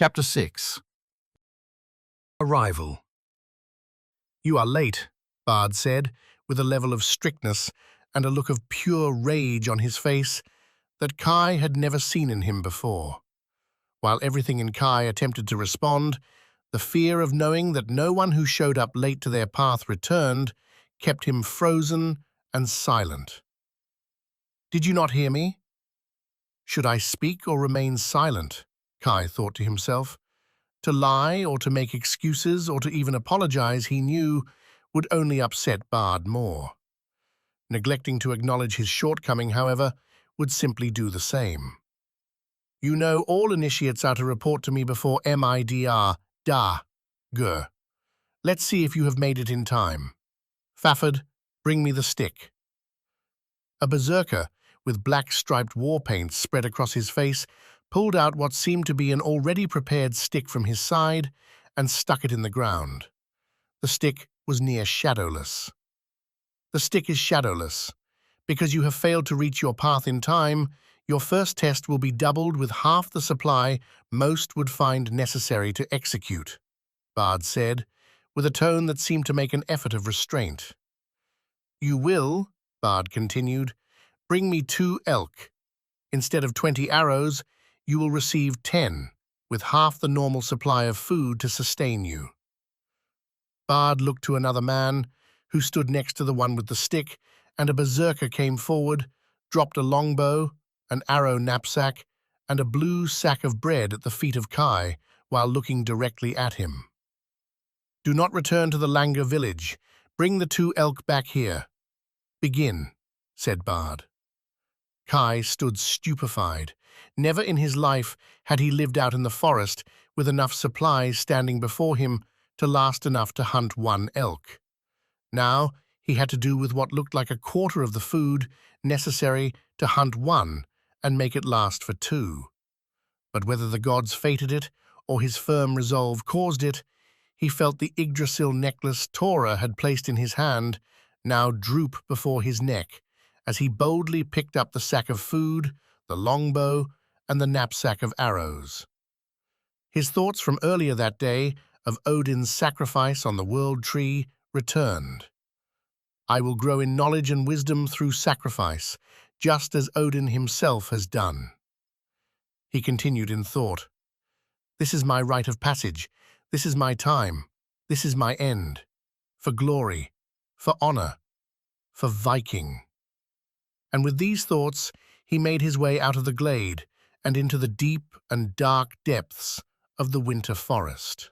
Chapter 6. Arrival. "You are late," Bard said, with a level of strictness and a look of pure rage on his face that Kai had never seen in him before. While everything in Kai attempted to respond, the fear of knowing that no one who showed up late to their path returned kept him frozen and silent. "Did you not hear me? Should I speak or remain silent?" Kai thought to himself. To lie or to make excuses or to even apologize, he knew, would only upset Bard more. Neglecting to acknowledge his shortcoming, however, would simply do the same. "You know all initiates are to report to me before midr, gur. Let's see if you have made it in time. Fafford, bring me the stick." A berserker, with black-striped war paint spread across his face, pulled out what seemed to be an already prepared stick from his side and stuck it in the ground. The stick was near shadowless. "The stick is shadowless. Because you have failed to reach your path in time, your first test will be doubled with half the supply most would find necessary to execute," Bard said, with a tone that seemed to make an effort of restraint. "You will," Bard continued, "bring me 2 elk. Instead of 20 arrows, you will receive 10, with half the normal supply of food to sustain you." Bard looked to another man, who stood next to the one with the stick, and a berserker came forward, dropped a longbow, an arrow knapsack, and a blue sack of bread at the feet of Kai, while looking directly at him. "Do not return to the Langer village. Bring the 2 elk back here." "Begin," said Bard. Kai stood stupefied. Never in his life had he lived out in the forest with enough supplies standing before him to last enough to hunt 1 elk. Now he had to do with what looked like a quarter of the food necessary to hunt 1 and make it last for 2. But whether the gods fated it or his firm resolve caused it, he felt the Yggdrasil necklace Tora had placed in his hand now droop before his neck as he boldly picked up the sack of food, the longbow, and the knapsack of arrows. His thoughts from earlier that day of Odin's sacrifice on the world tree returned. "I will grow in knowledge and wisdom through sacrifice, just as Odin himself has done." He continued in thought. "This is my rite of passage. This is my time. This is my end. For glory, for honor, for Viking." And with these thoughts, he made his way out of the glade and into the deep and dark depths of the winter forest.